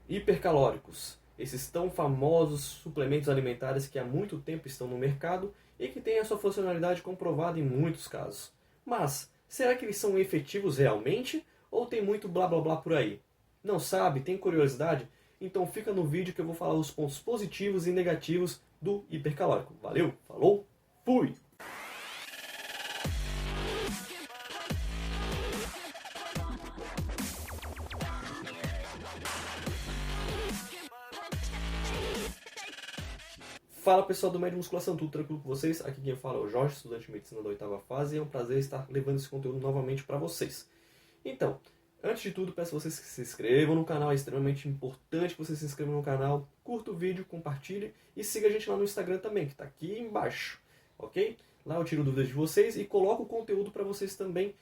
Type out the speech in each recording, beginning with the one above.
Hipercalóricos. Esses tão famosos suplementos alimentares que há muito tempo estão no mercado e que têm a sua funcionalidade comprovada em muitos casos. Mas, será que eles são efetivos realmente? Ou tem muito blá blá blá por aí? Não sabe? Tem curiosidade? Então fica no vídeo que eu vou falar os pontos positivos e negativos do hipercalórico. Valeu, falou, fui! Fala pessoal do Médio Musculação, tudo tranquilo com vocês? Aqui quem fala é o Jorge, estudante de medicina da 8ª fase, e é um prazer estar levando esse conteúdo novamente para vocês. Então, antes de tudo, peço a vocês que se inscrevam no canal, é extremamente importante que vocês se inscrevam no canal, curta o vídeo, compartilhe e siga a gente lá no Instagram também, que está aqui embaixo, ok? Lá eu tiro dúvidas de vocês e coloco o conteúdo para vocês também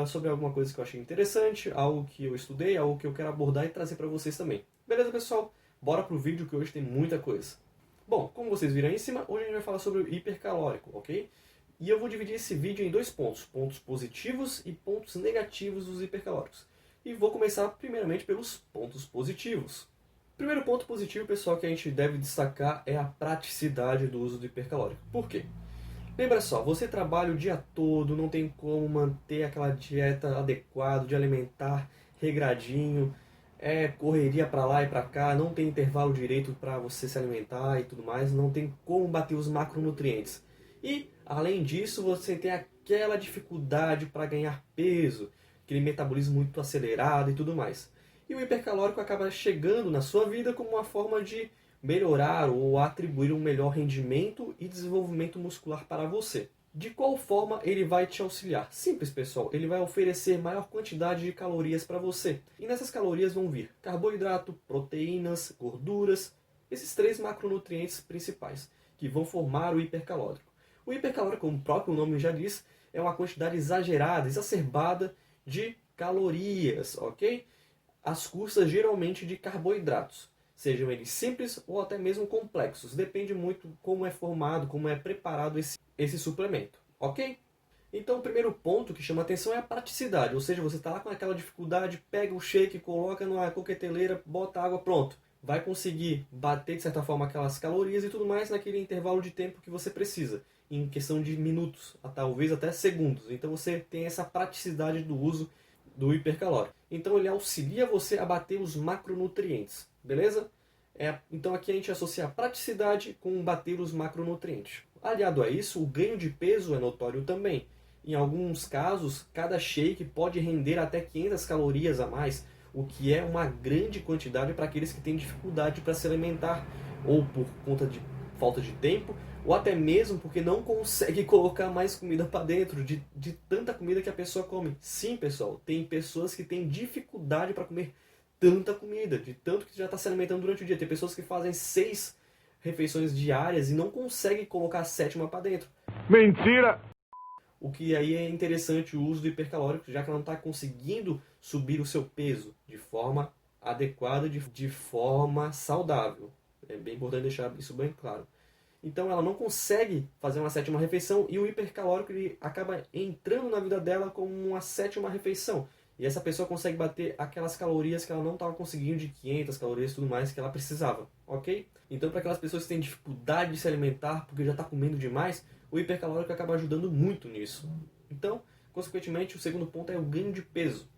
sobre alguma coisa que eu achei interessante, algo que eu estudei, algo que eu quero abordar e trazer para vocês também. Beleza, pessoal? Bora pro vídeo que hoje tem muita coisa. Bom, como vocês viram aí em cima, hoje a gente vai falar sobre o hipercalórico, ok? E eu vou dividir esse vídeo em dois pontos, pontos positivos e pontos negativos dos hipercalóricos. E vou começar primeiramente pelos pontos positivos. O primeiro ponto positivo, pessoal, que a gente deve destacar é a praticidade do uso do hipercalórico. Por quê? Lembra só, você trabalha o dia todo, não tem como manter aquela dieta adequada, de alimentar regradinho, correria para lá e para cá, não tem intervalo direito para você se alimentar e tudo mais, não tem como bater os macronutrientes. E, além disso, você tem aquela dificuldade para ganhar peso, aquele metabolismo muito acelerado e tudo mais. E o hipercalórico acaba chegando na sua vida como uma forma de melhorar ou atribuir um melhor rendimento e desenvolvimento muscular para você. De qual forma ele vai te auxiliar? Simples, pessoal, ele vai oferecer maior quantidade de calorias para você. E nessas calorias vão vir carboidrato, proteínas, gorduras, esses 3 macronutrientes principais, que vão formar o hipercalórico. O hipercalórico, como o próprio nome já diz, é uma quantidade exagerada, exacerbada de calorias, ok? Às custas geralmente de carboidratos, sejam eles simples ou até mesmo complexos. Depende muito como é formado, como é preparado esse suplemento, ok? Então o primeiro ponto que chama atenção é a praticidade, ou seja, você está lá com aquela dificuldade, pega o shake, coloca na coqueteleira, bota água, pronto. Vai conseguir bater de certa forma aquelas calorias e tudo mais naquele intervalo de tempo que você precisa, em questão de minutos, talvez até segundos. Então você tem essa praticidade do uso do hipercalórico. Então ele auxilia você a bater os macronutrientes, beleza? Então aqui a gente associa a praticidade com bater os macronutrientes. Aliado a isso, o ganho de peso é notório também. Em alguns casos, cada shake pode render até 500 calorias a mais, o que é uma grande quantidade para aqueles que têm dificuldade para se alimentar, ou por conta de falta de tempo, ou até mesmo porque não consegue colocar mais comida para dentro, de tanta comida que a pessoa come. Sim, pessoal, tem pessoas que têm dificuldade para comer tanta comida, de tanto que já está se alimentando durante o dia. Tem pessoas que fazem 6 refeições diárias e não conseguem colocar a 7ª para dentro. Mentira! O que aí é interessante o uso do hipercalórico, já que ela não está conseguindo subir o seu peso de forma adequada, de forma saudável. É bem importante deixar isso bem claro. Então ela não consegue fazer uma 7ª refeição e o hipercalórico ele acaba entrando na vida dela como uma 7ª refeição. E essa pessoa consegue bater aquelas calorias que ela não estava conseguindo, de 500 calorias e tudo mais que ela precisava, ok? Então para aquelas pessoas que têm dificuldade de se alimentar porque já está comendo demais, o hipercalórico acaba ajudando muito nisso. Então, consequentemente, o segundo ponto é o ganho de peso.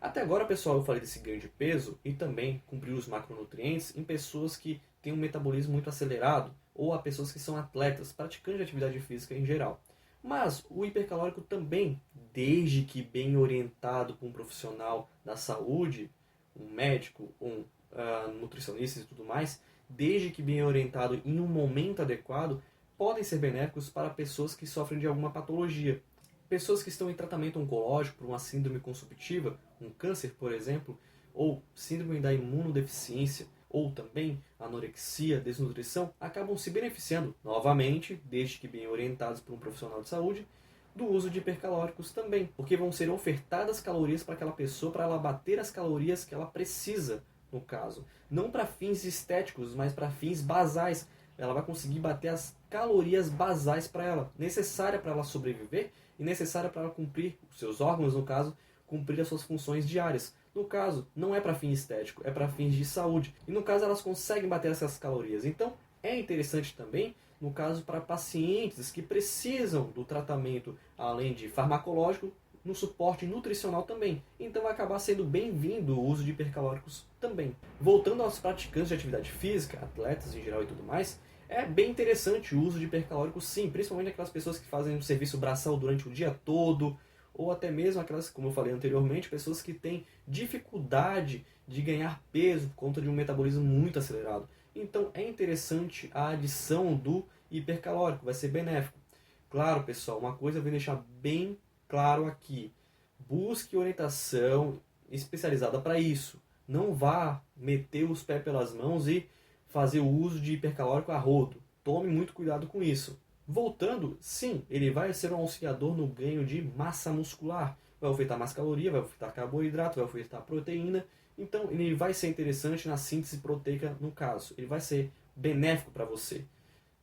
Até agora, pessoal, eu falei desse ganho de peso e também cumprir os macronutrientes em pessoas que têm um metabolismo muito acelerado ou a pessoas que são atletas, praticantes de atividade física em geral. Mas o hipercalórico também, desde que bem orientado por um profissional da saúde, um médico, um nutricionista e tudo mais, desde que bem orientado em um momento adequado, podem ser benéficos para pessoas que sofrem de alguma patologia. Pessoas que estão em tratamento oncológico por uma síndrome consumptiva, um câncer, por exemplo, ou síndrome da imunodeficiência, ou também anorexia, desnutrição, acabam se beneficiando, novamente, desde que bem orientados por um profissional de saúde, do uso de hipercalóricos também, porque vão ser ofertadas calorias para aquela pessoa, para ela bater as calorias que ela precisa, no caso. Não para fins estéticos, mas para fins basais. Ela vai conseguir bater as calorias basais para ela, necessária para ela sobreviver e necessária para ela cumprir, os seus órgãos no caso, cumprir as suas funções diárias. No caso, não é para fim estético, é para fins de saúde. E no caso, elas conseguem bater essas calorias. Então, é interessante também, no caso, para pacientes que precisam do tratamento, além de farmacológico, no suporte nutricional também. Então vai acabar sendo bem-vindo o uso de hipercalóricos também. Voltando aos praticantes de atividade física, atletas em geral e tudo mais, é bem interessante o uso de hipercalóricos sim, principalmente aquelas pessoas que fazem um serviço braçal durante o dia todo, ou até mesmo aquelas, como eu falei anteriormente, pessoas que têm dificuldade de ganhar peso por conta de um metabolismo muito acelerado. Então é interessante a adição do hipercalórico, vai ser benéfico. Claro, pessoal, uma coisa eu vou deixar bem claro aqui. Busque orientação especializada para isso. Não vá meter os pés pelas mãos e fazer o uso de hipercalórico a rodo. Tome muito cuidado com isso. Voltando, sim, ele vai ser um auxiliador no ganho de massa muscular. Vai ofertar mais caloria, vai ofertar carboidrato, vai ofertar proteína. Então, ele vai ser interessante na síntese proteica no caso. Ele vai ser benéfico para você.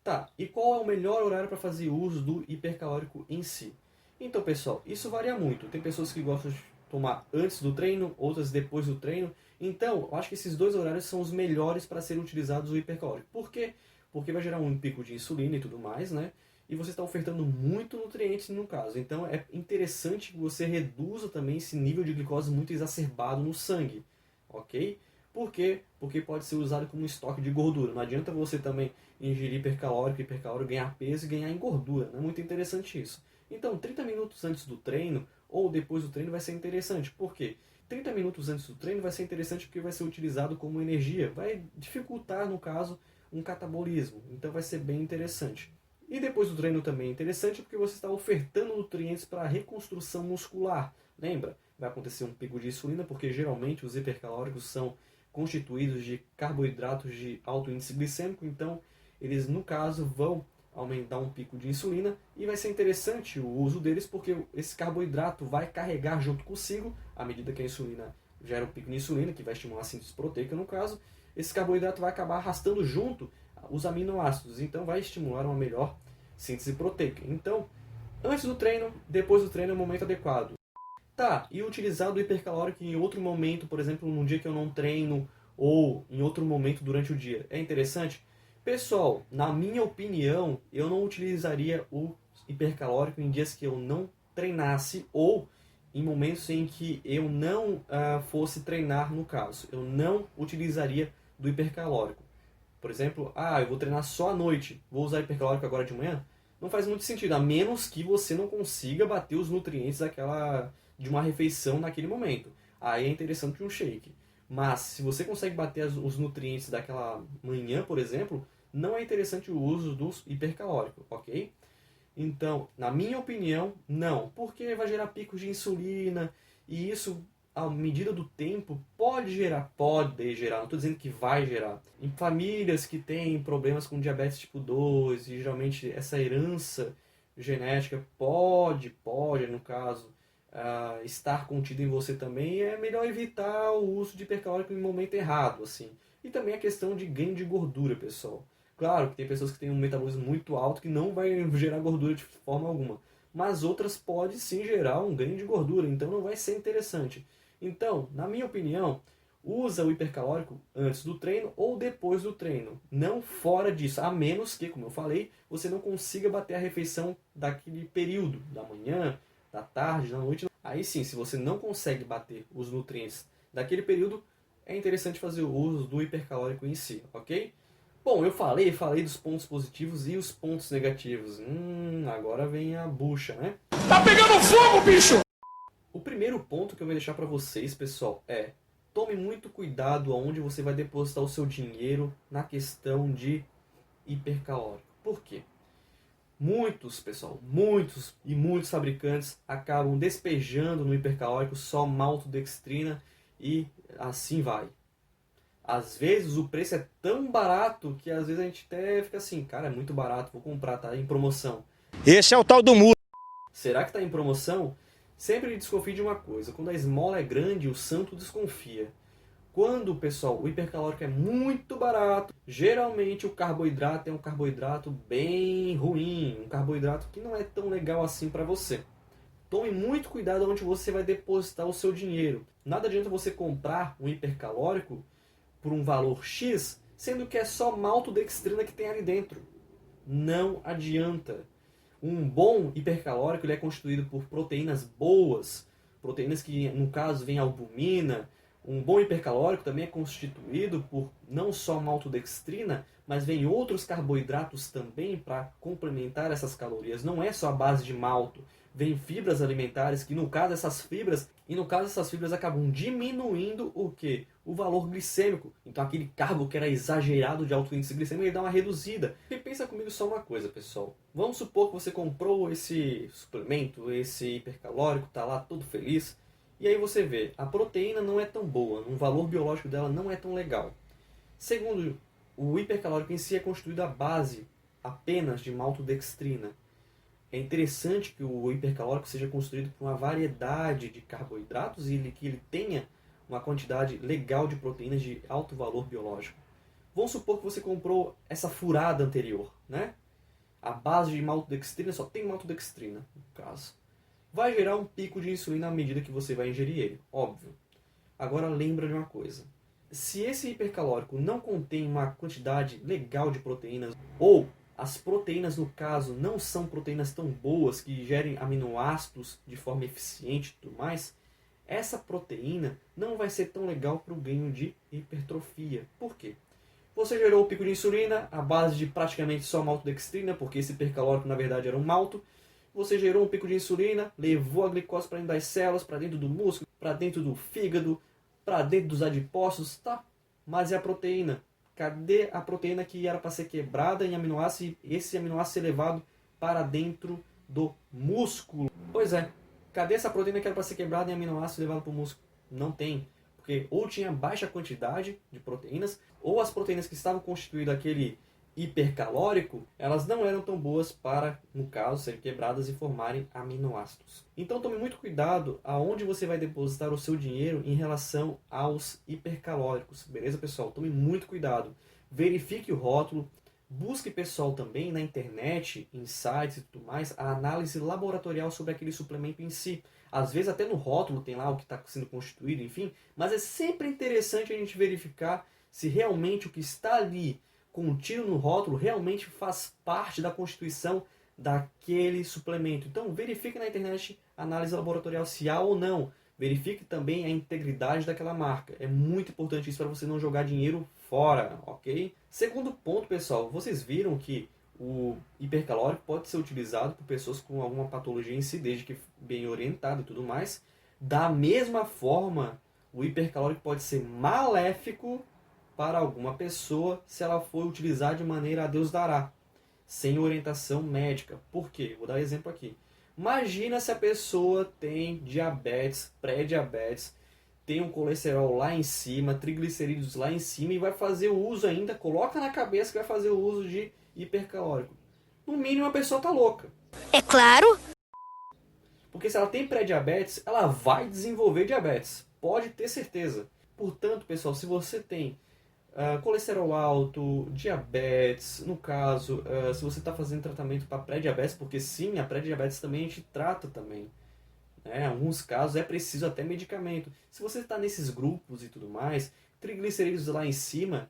Tá, e qual é o melhor horário para fazer uso do hipercalórico em si? Então, pessoal, isso varia muito. Tem pessoas que gostam de tomar antes do treino, outras depois do treino. Então, eu acho que esses dois horários são os melhores para serem utilizados o hipercalórico. Por quê? Porque vai gerar um pico de insulina e tudo mais, né? E você está ofertando muito nutrientes no caso. Então, é interessante que você reduza também esse nível de glicose muito exacerbado no sangue, ok? Por quê? Porque pode ser usado como estoque de gordura. Não adianta você também ingerir hipercalórico, ganhar peso e ganhar em gordura. Não é muito interessante isso. Então, 30 minutos antes do treino ou depois do treino vai ser interessante. Por quê? 30 minutos antes do treino vai ser interessante porque vai ser utilizado como energia. Vai dificultar, no caso, um catabolismo. Então vai ser bem interessante. E depois do treino também é interessante porque você está ofertando nutrientes para a reconstrução muscular. Lembra? Vai acontecer um pico de insulina porque geralmente os hipercalóricos são constituídos de carboidratos de alto índice glicêmico. Então eles, no caso, vão aumentar um pico de insulina e vai ser interessante o uso deles porque esse carboidrato vai carregar junto consigo, à medida que a insulina gera um pico de insulina, que vai estimular a síntese proteica no caso, esse carboidrato vai acabar arrastando junto os aminoácidos, então vai estimular uma melhor síntese proteica. Então, antes do treino, depois do treino é o momento adequado. Tá, e utilizar o hipercalórico em outro momento, por exemplo, num dia que eu não treino ou em outro momento durante o dia, é interessante? Pessoal, na minha opinião, eu não utilizaria o hipercalórico em dias que eu não treinasse ou em momentos em que eu não fosse treinar no caso. Eu não utilizaria do hipercalórico. Por exemplo, eu vou treinar só à noite, vou usar hipercalórico agora de manhã? Não faz muito sentido, a menos que você não consiga bater os nutrientes de uma refeição naquele momento. Aí é interessante um shake. Mas se você consegue bater os nutrientes daquela manhã, por exemplo, não é interessante o uso do hipercalórico, ok? Então, na minha opinião, não. Porque vai gerar picos de insulina e isso, à medida do tempo, pode gerar, não estou dizendo que vai gerar. Em famílias que têm problemas com diabetes tipo 2 e geralmente essa herança genética pode, no caso, estar contido em você também, é melhor evitar o uso de hipercalórico em momento errado, assim. E também a questão de ganho de gordura, pessoal. Claro que tem pessoas que têm um metabolismo muito alto que não vai gerar gordura de forma alguma. Mas outras podem sim gerar um ganho de gordura, então não vai ser interessante. Então, na minha opinião, usa o hipercalórico antes do treino ou depois do treino. Não fora disso, a menos que, como eu falei, você não consiga bater a refeição daquele período, da manhã, da tarde, da noite. Aí sim, se você não consegue bater os nutrientes daquele período, é interessante fazer o uso do hipercalórico em si, ok? Bom, eu falei dos pontos positivos e os pontos negativos. Agora vem a bucha, né? Tá pegando fogo, bicho! O primeiro ponto que eu vou deixar para vocês, pessoal, é tome muito cuidado aonde você vai depositar o seu dinheiro na questão de hipercalórico. Por quê? Muitos muitos fabricantes acabam despejando no hipercalórico só maltodextrina e assim vai. Às vezes o preço é tão barato que às vezes a gente até fica assim, cara, é muito barato, vou comprar, tá em promoção. Esse é o tal do muro. Será que tá em promoção? Sempre desconfie de uma coisa, quando a esmola é grande, o santo desconfia. Quando, pessoal, o hipercalórico é muito barato, geralmente o carboidrato é um carboidrato bem ruim, um carboidrato que não é tão legal assim para você. Tome muito cuidado onde você vai depositar o seu dinheiro. Nada adianta você comprar um hipercalórico por um valor X, sendo que é só maltodextrina que tem ali dentro. Não adianta. Um bom hipercalórico ele é constituído por proteínas boas, proteínas que, no caso, vem albumina. Um bom hipercalórico também é constituído por não só maltodextrina, mas vem outros carboidratos também para complementar essas calorias. Não é só a base de malto. Vem fibras alimentares que, no caso, essas fibras acabam diminuindo o quê? O valor glicêmico. Então aquele carbo que era exagerado de alto índice glicêmico, ele dá uma reduzida. E pensa comigo só uma coisa, pessoal. Vamos supor que você comprou esse suplemento, esse hipercalórico, tá lá todo feliz. E aí você vê, a proteína não é tão boa, o valor biológico dela não é tão legal. Segundo, o hipercalórico em si é constituído à base apenas de maltodextrina. É interessante que o hipercalórico seja construído por uma variedade de carboidratos e que ele tenha uma quantidade legal de proteínas de alto valor biológico. Vamos supor que você comprou essa furada anterior, né? A base de maltodextrina só tem maltodextrina, no caso. Vai gerar um pico de insulina à medida que você vai ingerir ele, óbvio. Agora lembra de uma coisa. Se esse hipercalórico não contém uma quantidade legal de proteínas, ou as proteínas, no caso, não são proteínas tão boas que gerem aminoácidos de forma eficiente e tudo mais, essa proteína não vai ser tão legal para o ganho de hipertrofia. Por quê? Você gerou o pico de insulina à base de praticamente só maltodextrina, porque esse hipercalórico na verdade era um malto. Você gerou um pico de insulina, levou a glicose para dentro das células, para dentro do músculo, para dentro do fígado, para dentro dos adipócitos, tá? Mas e a proteína? Cadê a proteína que era para ser quebrada em aminoácido e esse aminoácido ser levado para dentro do músculo? Pois é, cadê essa proteína que era para ser quebrada em aminoácido e levada para o músculo? Não tem, porque ou tinha baixa quantidade de proteínas, ou as proteínas que estavam constituindo aquele hipercalórico, elas não eram tão boas para, no caso, serem quebradas e formarem aminoácidos. Então tome muito cuidado aonde você vai depositar o seu dinheiro em relação aos hipercalóricos, beleza, pessoal? Tome muito cuidado. Verifique o rótulo, busque, pessoal, também na internet, em sites e tudo mais, a análise laboratorial sobre aquele suplemento em si. Às vezes até no rótulo tem lá o que está sendo constituído, enfim, mas é sempre interessante a gente verificar se realmente o que está ali contido no rótulo realmente faz parte da constituição daquele suplemento. Então verifique na internet a análise laboratorial se há ou não. Verifique também a integridade daquela marca. É muito importante isso para você não jogar dinheiro fora, ok? Segundo ponto, pessoal, vocês viram que o hipercalórico pode ser utilizado por pessoas com alguma patologia em si, desde que bem orientado e tudo mais. Da mesma forma, o hipercalórico pode ser maléfico para alguma pessoa se ela for utilizar de maneira a Deus dará, sem orientação médica. Por quê? Vou dar um exemplo aqui. Imagina se a pessoa tem diabetes, pré-diabetes, tem um colesterol lá em cima, triglicerídeos lá em cima e vai fazer o uso ainda, coloca na cabeça que vai fazer o uso de hipercalórico. No mínimo a pessoa tá louca. É claro. Porque se ela tem pré-diabetes, ela vai desenvolver diabetes. Pode ter certeza. Portanto, pessoal, se você tem colesterol alto, diabetes, no caso, se você está fazendo tratamento para pré-diabetes, porque sim, a pré-diabetes também a gente trata também. Né? Em alguns casos é preciso até medicamento. Se você está nesses grupos e tudo mais, triglicerídeos lá em cima,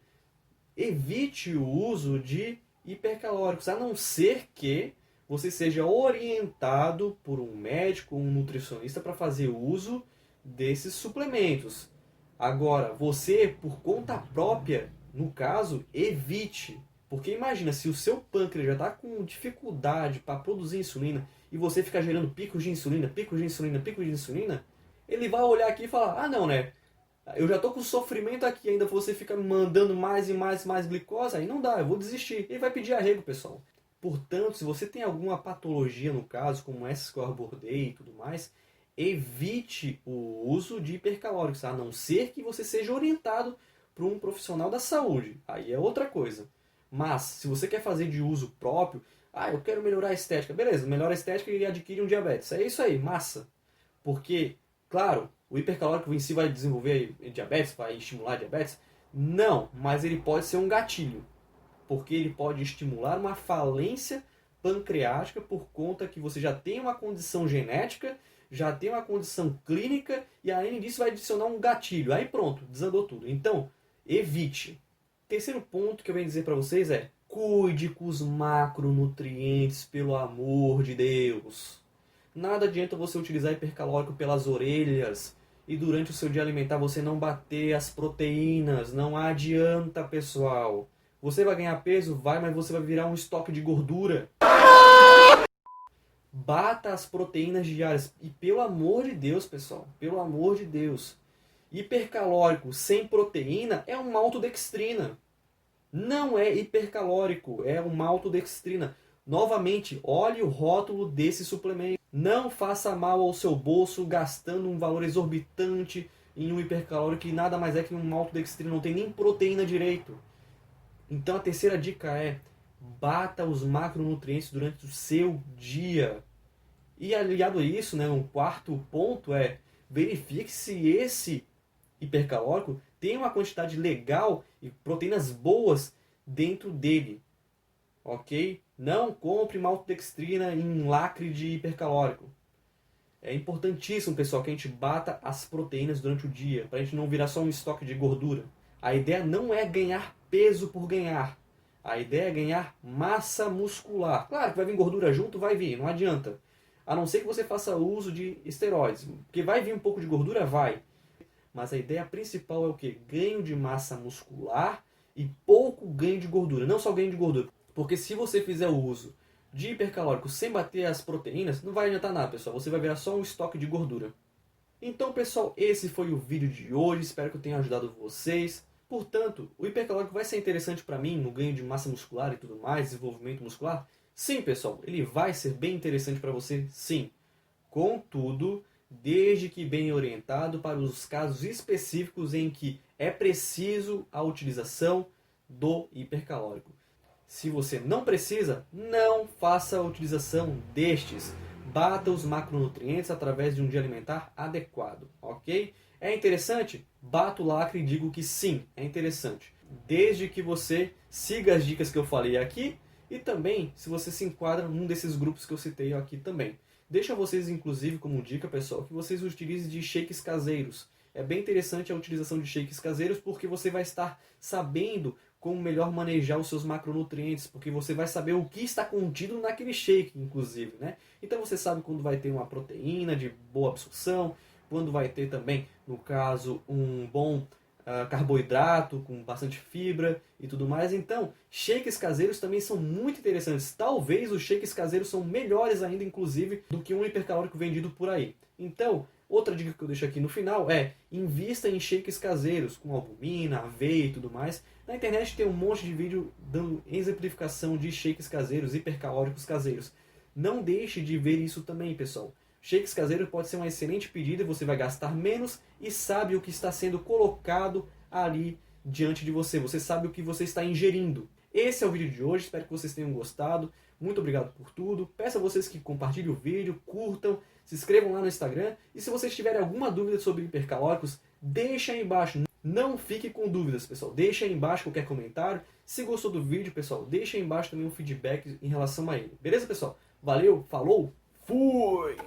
evite o uso de hipercalóricos, a não ser que você seja orientado por um médico, um nutricionista para fazer uso desses suplementos. Agora, você, por conta própria, no caso, evite. Porque imagina, se o seu pâncreas já está com dificuldade para produzir insulina e você ficar gerando picos de insulina, picos de insulina, picos de insulina, ele vai olhar aqui e falar, ah não, né? Eu já estou com sofrimento aqui, ainda você fica me mandando mais e mais glicose, aí não dá, eu vou desistir. Ele vai pedir arrego, pessoal. Portanto, se você tem alguma patologia, no caso, como essas que eu abordei e tudo mais, evite o uso de hipercalóricos, a não ser que você seja orientado por um profissional da saúde. Aí é outra coisa. Mas, se você quer fazer de uso próprio, eu quero melhorar a estética. Beleza, melhora a estética e adquire um diabetes. É isso aí, massa. Porque, claro, o hipercalórico em si vai desenvolver diabetes, vai estimular diabetes? Não, mas ele pode ser um gatilho. Porque ele pode estimular uma falência pancreática por conta que você já tem uma condição genética, já tem uma condição clínica e além disso vai adicionar um gatilho. Aí pronto, desandou tudo. Então, evite. Terceiro ponto que eu venho dizer para vocês é: cuide com os macronutrientes, pelo amor de Deus. Nada adianta você utilizar hipercalórico pelas orelhas e durante o seu dia alimentar você não bater as proteínas. Não adianta, pessoal. Você vai ganhar peso? Vai, mas você vai virar um estoque de gordura. Bata as proteínas diárias. E pelo amor de Deus, pessoal, pelo amor de Deus, hipercalórico sem proteína é uma maltodextrina. Não é hipercalórico, é uma maltodextrina. Novamente, olhe o rótulo desse suplemento. Não faça mal ao seu bolso gastando um valor exorbitante em um hipercalórico que nada mais é que um maltodextrina, não tem nem proteína direito. Então a terceira dica é: bata os macronutrientes durante o seu dia. E aliado a isso, um quarto ponto é: verifique se esse hipercalórico tem uma quantidade legal e proteínas boas dentro dele. Ok? Não compre maltodextrina em lacre de hipercalórico. É importantíssimo, pessoal, que a gente bata as proteínas durante o dia, para a gente não virar só um estoque de gordura. A ideia não é ganhar peso por ganhar. A ideia é ganhar massa muscular. Claro que vai vir gordura junto, vai vir, não adianta. A não ser que você faça uso de esteroides. Porque vai vir um pouco de gordura, vai. Mas a ideia principal é o quê? Ganho de massa muscular e pouco ganho de gordura. Não só ganho de gordura. Porque se você fizer o uso de hipercalórico sem bater as proteínas, não vai adiantar nada, pessoal. Você vai virar só um estoque de gordura. Então, pessoal, esse foi o vídeo de hoje. Espero que eu tenha ajudado vocês. Portanto, o hipercalórico vai ser interessante para mim no ganho de massa muscular e tudo mais, desenvolvimento muscular? Sim, pessoal, ele vai ser bem interessante para você, sim. Contudo, desde que bem orientado para os casos específicos em que é preciso a utilização do hipercalórico. Se você não precisa, não faça a utilização destes. Bata os macronutrientes através de um dia alimentar adequado, ok? É interessante? Bato o lacre e digo que sim, é interessante. Desde que você siga as dicas que eu falei aqui e também se você se enquadra num desses grupos que eu citei aqui também. Deixo a vocês, inclusive, como dica, pessoal, que vocês utilizem de shakes caseiros. É bem interessante a utilização de shakes caseiros porque você vai estar sabendo como melhor manejar os seus macronutrientes, porque você vai saber o que está contido naquele shake, inclusive, né? Então você sabe quando vai ter uma proteína de boa absorção, quando vai ter também, no caso, um bom carboidrato com bastante fibra e tudo mais. Então, shakes caseiros também são muito interessantes. Talvez os shakes caseiros são melhores ainda, inclusive, do que um hipercalórico vendido por aí. Então, outra dica que eu deixo aqui no final é: invista em shakes caseiros com albumina, aveia e tudo mais. Na internet tem um monte de vídeo dando exemplificação de shakes caseiros, hipercalóricos caseiros. Não deixe de ver isso também, pessoal. Shakes caseiros pode ser uma excelente pedida, você vai gastar menos e sabe o que está sendo colocado ali diante de você. Você sabe o que você está ingerindo. Esse é o vídeo de hoje, espero que vocês tenham gostado. Muito obrigado por tudo. Peço a vocês que compartilhem o vídeo, curtam, se inscrevam lá no Instagram. E se vocês tiverem alguma dúvida sobre hipercalóricos, deixa aí embaixo. Não fique com dúvidas, pessoal. Deixa aí embaixo qualquer comentário. Se gostou do vídeo, pessoal, deixa aí embaixo também um feedback em relação a ele. Beleza, pessoal? Valeu, falou, fui!